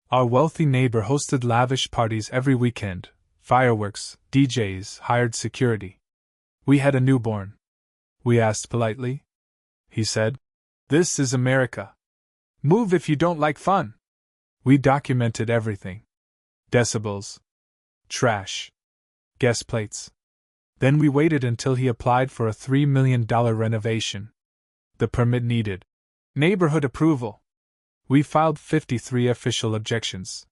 Our wealthy neighbor hosted lavish parties every weekend, fireworks, DJs, hired security. We had a newborn. We asked politely. He said, "This is America. Move if you don't like fun." We documented everything. Decibels. Trash. Guest plates. Then we waited until he applied for a $3 million renovation. The permit needed neighborhood approval. We filed 53 official objections.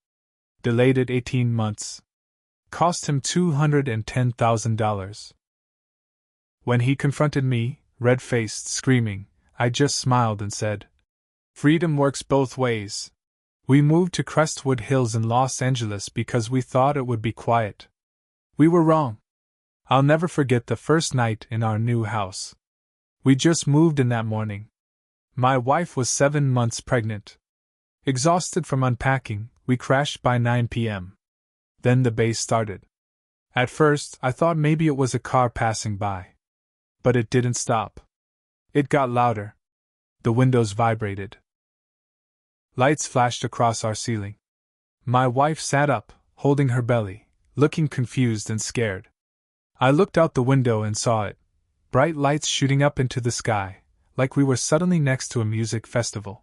Delayed it 18 months. Cost him $210,000. When he confronted me, red-faced, screaming, I just smiled and said, "Freedom works both ways." We moved to Crestwood Hills in Los Angeles because we thought it would be quiet. We were wrong. I'll never forget the first night in our new house. We just moved in that morning. My wife was 7 months pregnant. Exhausted from unpacking, we crashed by 9 p.m. Then the bass started. At first, I thought maybe it was a car passing by. But it didn't stop. It got louder. The windows vibrated. Lights flashed across our ceiling. My wife sat up, holding her belly, looking confused and scared. I looked out the window and saw it. Bright lights shooting up into the sky, like we were suddenly next to a music festival.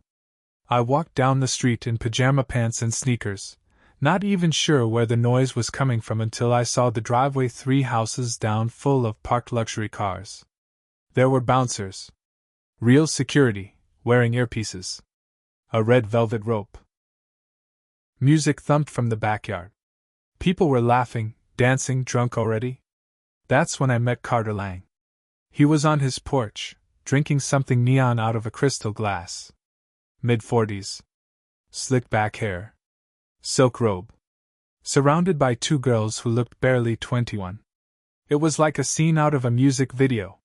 I walked down the street in pajama pants and sneakers, not even sure where the noise was coming from until I saw the driveway 3 houses down full of parked luxury cars. There were bouncers. Real security, wearing earpieces. A red velvet rope. Music thumped from the backyard. People were laughing, dancing, drunk already. That's when I met Carter Lang. He was on his porch, drinking something neon out of a crystal glass. Mid-40s. Slick back hair. Silk robe. Surrounded by 2 girls who looked barely 21. It was like a scene out of a music video.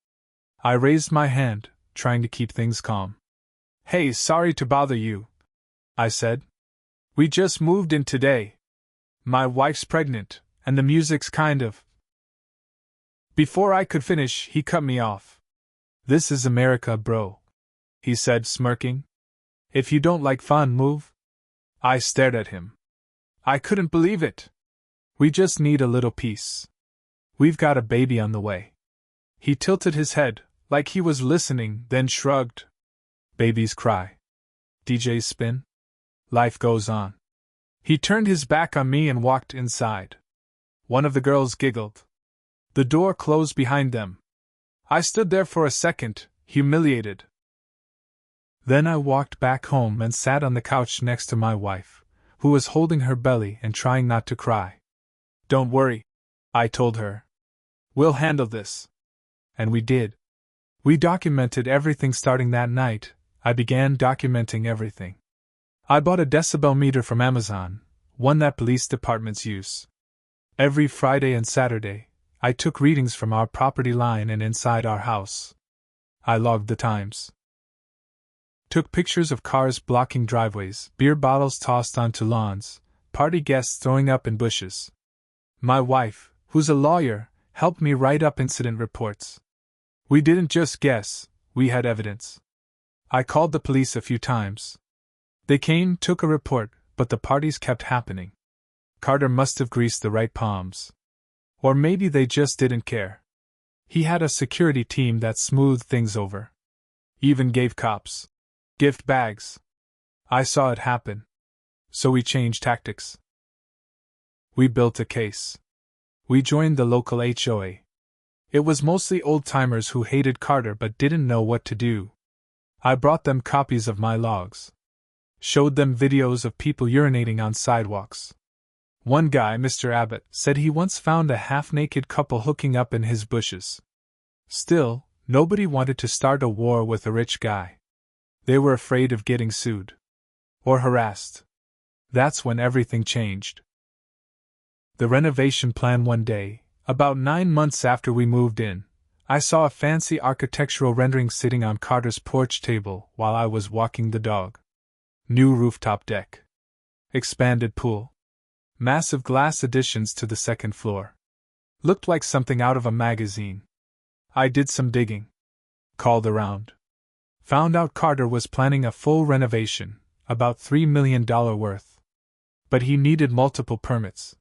I raised my hand, trying to keep things calm. "Hey, sorry to bother you," I said. "We just moved in today. My wife's pregnant, and the music's kind of..." Before I could finish, he cut me off. "This is America, bro," he said, smirking. "If you don't like fun, move." I stared at him. I couldn't believe it. "We just need a little peace. We've got a baby on the way." He tilted his head, like he was listening, then shrugged. Babies cry. DJs spin. Life goes on. He turned his back on me and walked inside. One of the girls giggled. The door closed behind them. I stood there for a second, humiliated. Then I walked back home and sat on the couch next to my wife, who was holding her belly and trying not to cry. "Don't worry," I told her. "We'll handle this." And we did. We documented everything starting that night. I began documenting everything. I bought a decibel meter from Amazon, one that police departments use. Every Friday and Saturday, I took readings from our property line and inside our house. I logged the times. Took pictures of cars blocking driveways, beer bottles tossed onto lawns, party guests throwing up in bushes. My wife, who's a lawyer, helped me write up incident reports. We didn't just guess, we had evidence. I called the police a few times. They came, took a report, but the parties kept happening. Carter must have greased the right palms. Or maybe they just didn't care. He had a security team that smoothed things over. Even gave cops gift bags. I saw it happen. So we changed tactics. We built a case. We joined the local HOA. It was mostly old-timers who hated Carter but didn't know what to do. I brought them copies of my logs. Showed them videos of people urinating on sidewalks. One guy, Mr. Abbott, said he once found a half-naked couple hooking up in his bushes. Still, nobody wanted to start a war with a rich guy. They were afraid of getting sued. Or harassed. That's when everything changed. The renovation plan one day, about 9 months after we moved in, I saw a fancy architectural rendering sitting on Carter's porch table while I was walking the dog. New rooftop deck. Expanded pool. Massive glass additions to the second floor. Looked like something out of a magazine. I did some digging. Called around. Found out Carter was planning a full renovation, about $3 million worth. But he needed multiple permits.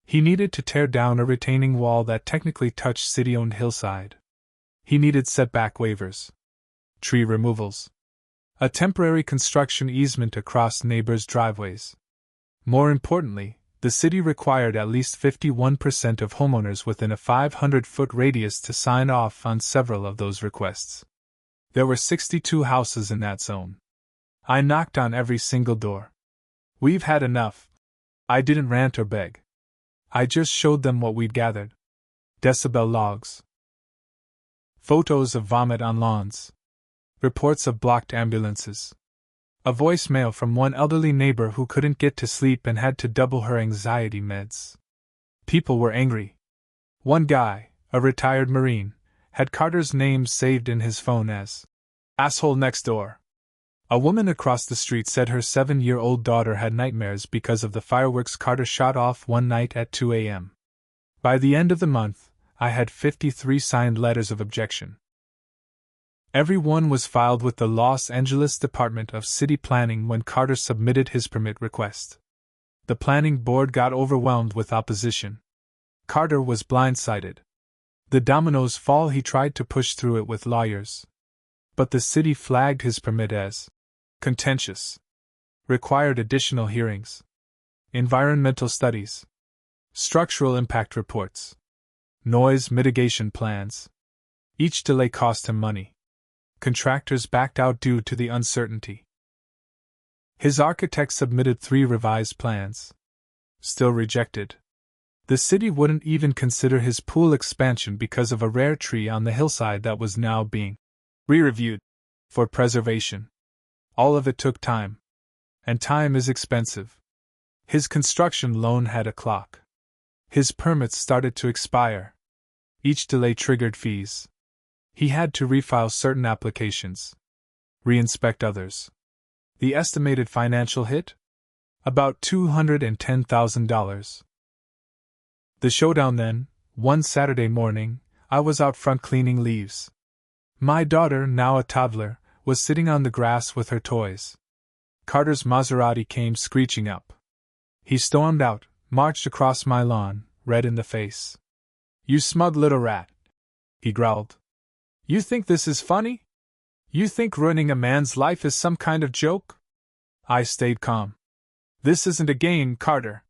He needed to tear down a retaining wall that technically touched city-owned hillside. He needed setback waivers, tree removals, a temporary construction easement across neighbors' driveways. More importantly, the city required at least 51% of homeowners within a 500-foot radius to sign off on several of those requests. There were 62 houses in that zone. I knocked on every single door. "We've had enough." I didn't rant or beg. I just showed them what we'd gathered. Decibel logs. Photos of vomit on lawns. Reports of blocked ambulances. A voicemail from one elderly neighbor who couldn't get to sleep and had to double her anxiety meds. People were angry. One guy, a retired Marine, had Carter's name saved in his phone as "asshole next door." A woman across the street said her 7-year-old daughter had nightmares because of the fireworks Carter shot off one night at 2 a.m. By the end of the month, I had 53 signed letters of objection. Every one was filed with the Los Angeles Department of City Planning when Carter submitted his permit request. The planning board got overwhelmed with opposition. Carter was blindsided. The dominoes fall. He tried to push through it with lawyers. But the city flagged his permit as contentious. Required additional hearings. Environmental studies. Structural impact reports. Noise mitigation plans. Each delay cost him money. Contractors backed out due to the uncertainty. His architect submitted 3 revised plans. Still rejected. The city wouldn't even consider his pool expansion because of a rare tree on the hillside that was now being re-reviewed for preservation. All of it took time. And time is expensive. His construction loan had a clock. His permits started to expire. Each delay triggered fees. He had to refile certain applications, reinspect others. The estimated financial hit? About $210,000. The showdown then, one Saturday morning, I was out front cleaning leaves. My daughter, now a toddler, was sitting on the grass with her toys. Carter's Maserati came screeching up. He stormed out, marched across my lawn, red in the face. "You smug little rat," he growled. "You think this is funny? You think ruining a man's life is some kind of joke?" I stayed calm. "This isn't a game, Carter.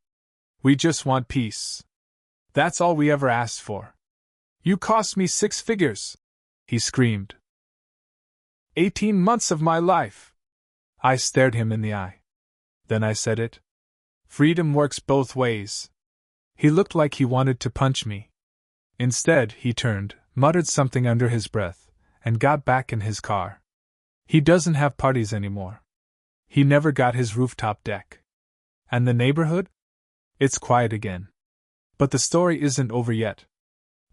We just want peace. That's all we ever asked for. You cost me 6 figures," he screamed. 18 months of my life. I stared him in the eye. Then I said it. Freedom works both ways. He looked like he wanted to punch me. Instead, he turned, muttered something under his breath, and got back in his car. He doesn't have parties anymore. He never got his rooftop deck. And the neighborhood? It's quiet again. But the story isn't over yet.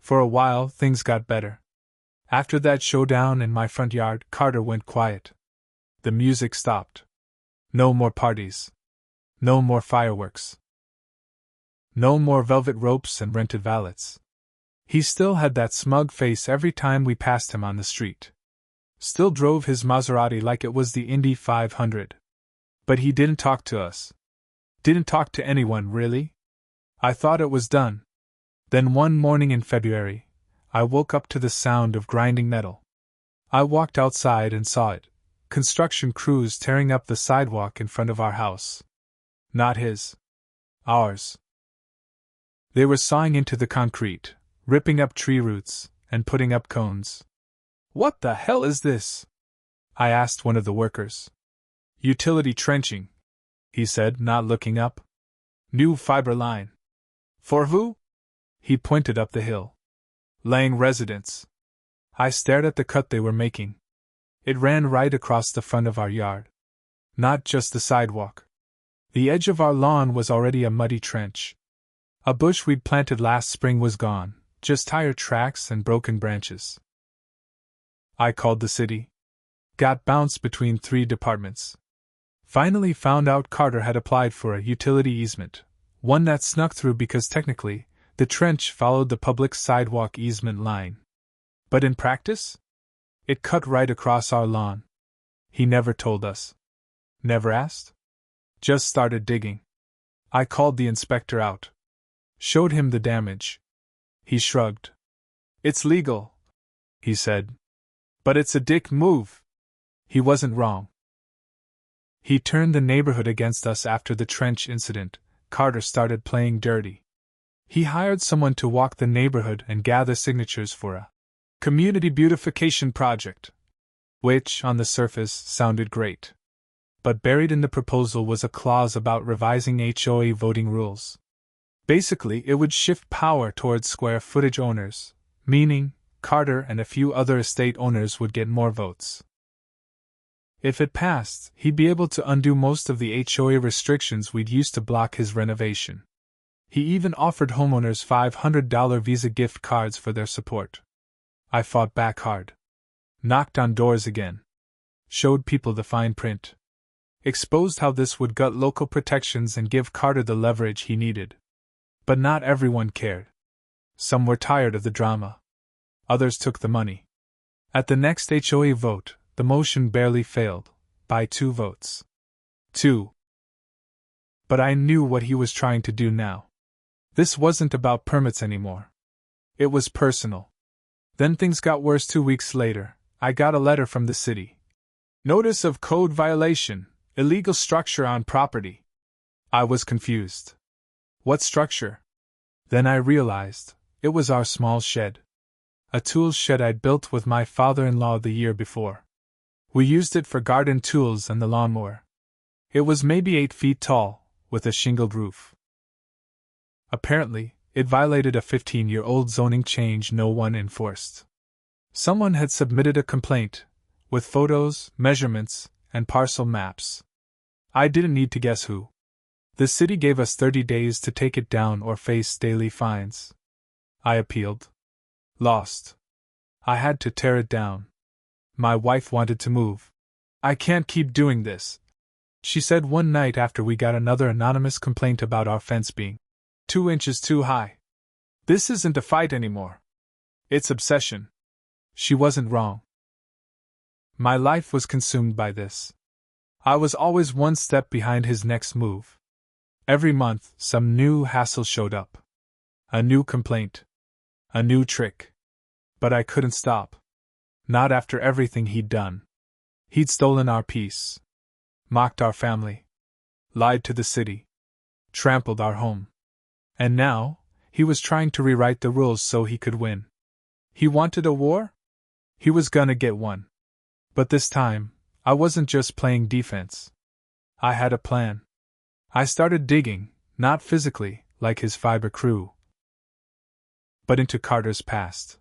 For a while, things got better. After that showdown in my front yard, Carter went quiet. The music stopped. No more parties. No more fireworks. No more velvet ropes and rented valets. He still had that smug face every time we passed him on the street. Still drove his Maserati like it was the Indy 500. But he didn't talk to us. Didn't talk to anyone, really. I thought it was done. Then one morning in February, I woke up to the sound of grinding metal. I walked outside and saw it. Construction crews tearing up the sidewalk in front of our house. Not his. Ours. They were sawing into the concrete, ripping up tree roots, and putting up cones. "What the hell is this?" I asked one of the workers. "Utility trenching," he said, not looking up. "New fiber line." "For who?" He pointed up the hill. "Laying residence." I stared at the cut they were making. It ran right across the front of our yard. Not just the sidewalk. The edge of our lawn was already a muddy trench. A bush we'd planted last spring was gone, just tire tracks and broken branches. I called the city. Got bounced between 3 departments. Finally found out Carter had applied for a utility easement, one that snuck through because technically, the trench followed the public sidewalk easement line. But in practice? It cut right across our lawn. He never told us. Never asked? Just started digging. I called the inspector out. Showed him the damage. He shrugged. It's legal, he said. But it's a dick move. He wasn't wrong. He turned the neighborhood against us after the trench incident. Carter started playing dirty. He hired someone to walk the neighborhood and gather signatures for a community beautification project, which, on the surface, sounded great. But buried in the proposal was a clause about revising HOA voting rules. Basically, it would shift power towards square footage owners, meaning Carter and a few other estate owners would get more votes. If it passed, he'd be able to undo most of the HOA restrictions we'd used to block his renovation. He even offered homeowners $500 Visa gift cards for their support. I fought back hard. Knocked on doors again. Showed people the fine print. Exposed how this would gut local protections and give Carter the leverage he needed. But not everyone cared. Some were tired of the drama. Others took the money. At the next HOA vote, the motion barely failed, by 2 votes. 2. But I knew what he was trying to do now. This wasn't about permits anymore. It was personal. Then things got worse. 2 weeks later, I got a letter from the city. Notice of code violation, illegal structure on property. I was confused. What structure? Then I realized, it was our small shed. A tool shed I'd built with my father-in-law the year before. We used it for garden tools and the lawnmower. It was maybe 8 feet tall, with a shingled roof. Apparently, it violated a 15-year-old zoning change no one enforced. Someone had submitted a complaint, with photos, measurements, and parcel maps. I didn't need to guess who. The city gave us 30 days to take it down or face daily fines. I appealed. Lost. I had to tear it down. My wife wanted to move. I can't keep doing this, she said one night after we got another anonymous complaint about our fence being 2 inches too high. This isn't a fight anymore. It's obsession. She wasn't wrong. My life was consumed by this. I was always one step behind his next move. Every month, some new hassle showed up. A new complaint. A new trick. But I couldn't stop. Not after everything he'd done. He'd stolen our peace. Mocked our family. Lied to the city. Trampled our home. And now, he was trying to rewrite the rules so he could win. He wanted a war? He was gonna get one. But this time, I wasn't just playing defense. I had a plan. I started digging, not physically, like his fiber crew, but into Carter's past.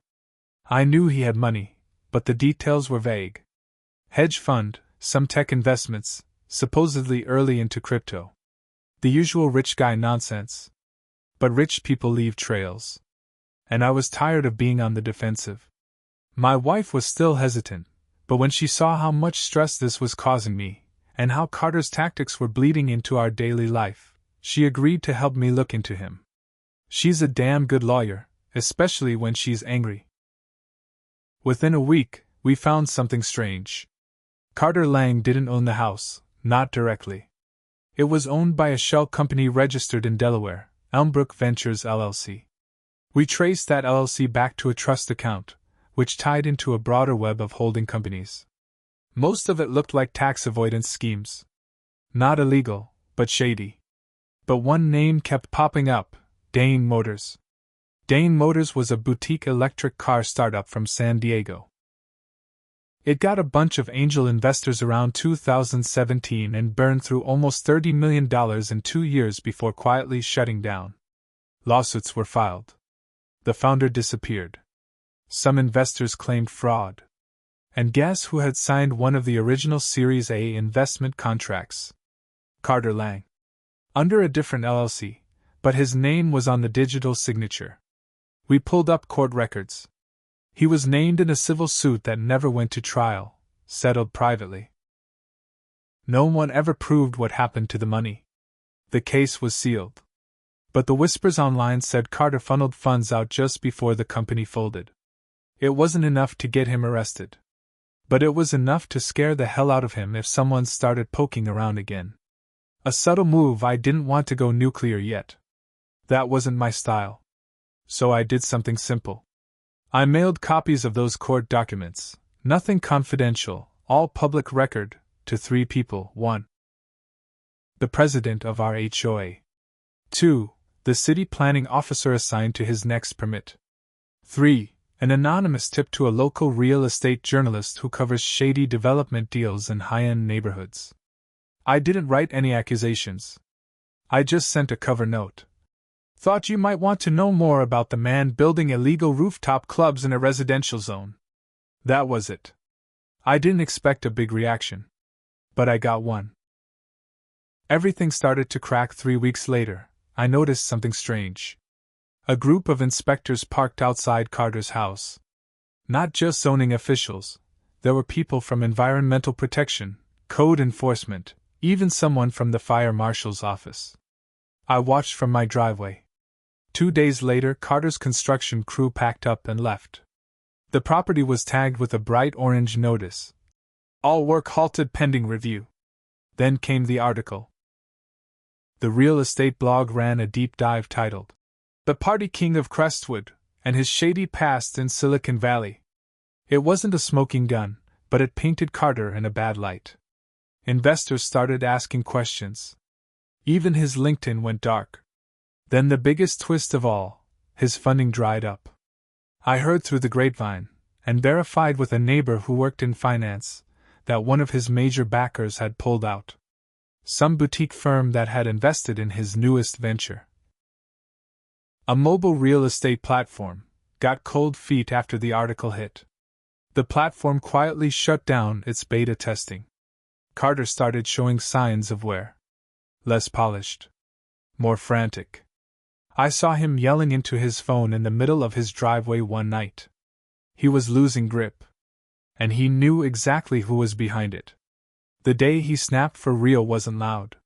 I knew he had money, but the details were vague. Hedge fund, some tech investments, supposedly early into crypto. The usual rich guy nonsense. But rich people leave trails. And I was tired of being on the defensive. My wife was still hesitant, but when she saw how much stress this was causing me, and how Carter's tactics were bleeding into our daily life, she agreed to help me look into him. She's a damn good lawyer, especially when she's angry. Within a week, we found something strange. Carter Lang didn't own the house, not directly. It was owned by a shell company registered in Delaware, Elmbrook Ventures LLC. We traced that LLC back to a trust account, which tied into a broader web of holding companies. Most of it looked like tax avoidance schemes. Not illegal, but shady. But one name kept popping up: Dane Motors. Dane Motors was a boutique electric car startup from San Diego. It got a bunch of angel investors around 2017 and burned through almost $30 million in 2 years before quietly shutting down. Lawsuits were filed. The founder disappeared. Some investors claimed fraud. And guess who had signed one of the original Series A investment contracts? Carter Lang. Under a different LLC, but his name was on the digital signature. We pulled up court records. He was named in a civil suit that never went to trial, settled privately. No one ever proved what happened to the money. The case was sealed. But the whispers online said Carter funneled funds out just before the company folded. It wasn't enough to get him arrested. But it was enough to scare the hell out of him if someone started poking around again. A subtle move. I didn't want to go nuclear yet. That wasn't my style. So I did something simple. I mailed copies of those court documents, nothing confidential, all public record, to 3 people. 1. The president of our HOA. 2. The city planning officer assigned to his next permit. 3. An anonymous tip to a local real estate journalist who covers shady development deals in high-end neighborhoods. I didn't write any accusations. I just sent a cover note. Thought you might want to know more about the man building illegal rooftop clubs in a residential zone. That was it. I didn't expect a big reaction. But I got one. Everything started to crack 3 weeks later. I noticed something strange. A group of inspectors parked outside Carter's house. Not just zoning officials. There were people from environmental protection, code enforcement, even someone from the fire marshal's office. I watched from my driveway. 2 days later, Carter's construction crew packed up and left. The property was tagged with a bright orange notice. All work halted pending review. Then came the article. The real estate blog ran a deep dive titled, "The Party King of Crestwood, and His Shady Past in Silicon Valley." It wasn't a smoking gun, but it painted Carter in a bad light. Investors started asking questions. Even his LinkedIn went dark. Then the biggest twist of all, his funding dried up. I heard through the grapevine, and verified with a neighbor who worked in finance, that one of his major backers had pulled out. Some boutique firm that had invested in his newest venture. A mobile real estate platform got cold feet after the article hit. The platform quietly shut down its beta testing. Carter started showing signs of wear. Less polished. More frantic. I saw him yelling into his phone in the middle of his driveway one night. He was losing grip. And he knew exactly who was behind it. The day he snapped for real wasn't loud.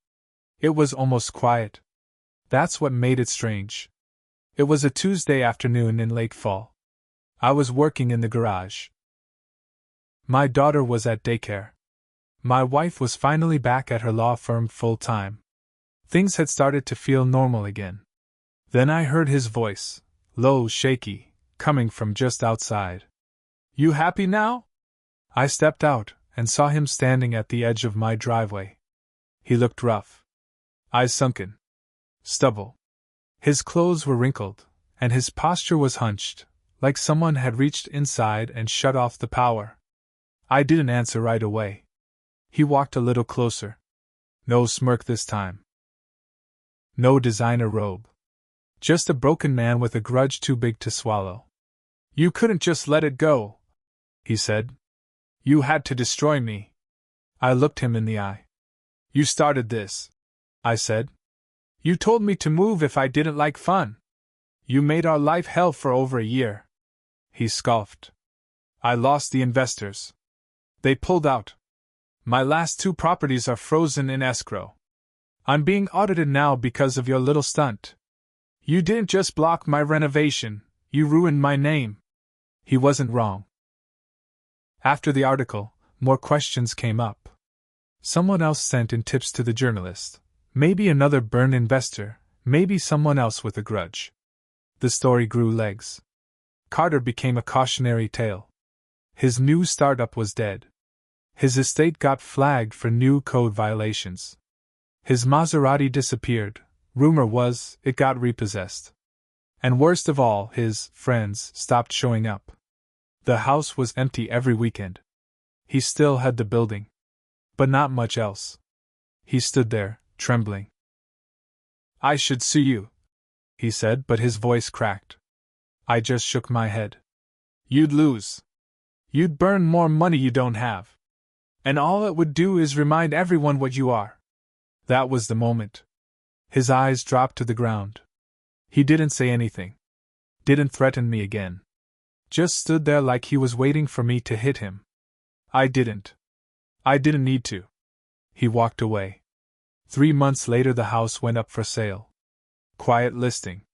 It was almost quiet. That's what made it strange. It was a Tuesday afternoon in late fall. I was working in the garage. My daughter was at daycare. My wife was finally back at her law firm full-time. Things had started to feel normal again. Then I heard his voice, low, shaky, coming from just outside. "You happy now?" I stepped out and saw him standing at the edge of my driveway. He looked rough. Eyes sunken. Stubble. His clothes were wrinkled, and his posture was hunched, like someone had reached inside and shut off the power. I didn't answer right away. He walked a little closer. No smirk this time. No designer robe. Just a broken man with a grudge too big to swallow. "You couldn't just let it go," he said. "You had to destroy me." I looked him in the eye. "You started this," I said. "You told me to move if I didn't like fun. You made our life hell for over a year." He scoffed. "I lost the investors. They pulled out. My last 2 properties are frozen in escrow. I'm being audited now because of your little stunt. You didn't just block my renovation, you ruined my name." He wasn't wrong. After the article, more questions came up. Someone else sent in tips to the journalist. Maybe another burned investor, maybe someone else with a grudge. The story grew legs. Carter became a cautionary tale. His new startup was dead. His estate got flagged for new code violations. His Maserati disappeared. Rumor was, it got repossessed. And worst of all, his friends stopped showing up. The house was empty every weekend. He still had the building. But not much else. He stood there, trembling. "I should sue you," he said, but his voice cracked. I just shook my head. "You'd lose. You'd burn more money you don't have. And all it would do is remind everyone what you are." That was the moment. His eyes dropped to the ground. He didn't say anything. Didn't threaten me again. Just stood there like he was waiting for me to hit him. I didn't. I didn't need to. He walked away. 3 months later the house went up for sale. Quiet listing.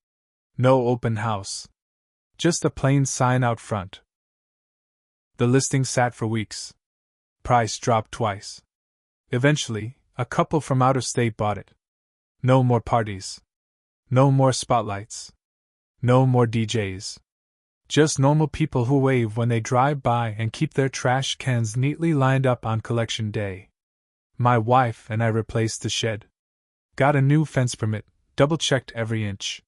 No open house. Just a plain sign out front. The listing sat for weeks. Price dropped twice. Eventually, A couple from out of state bought it. No more parties. No more spotlights. No more DJs. Just normal people who wave when they drive by and keep their trash cans neatly lined up on collection day. My wife and I replaced the shed. Got a new fence permit, double-checked every inch.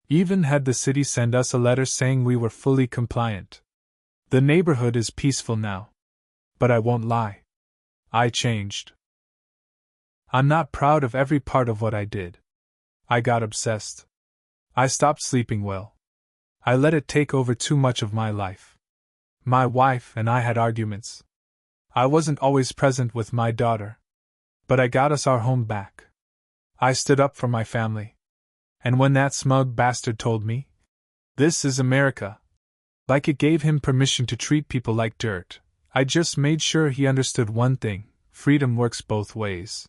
Even had the city send us a letter saying we were fully compliant. The neighborhood is peaceful now. But I won't lie. I changed. I'm not proud of every part of what I did. I got obsessed. I stopped sleeping well. I let it take over too much of my life. My wife and I had arguments. I wasn't always present with my daughter. But I got us our home back. I stood up for my family. And when that smug bastard told me, "This is America," like it gave him permission to treat people like dirt, I just made sure he understood one thing: freedom works both ways.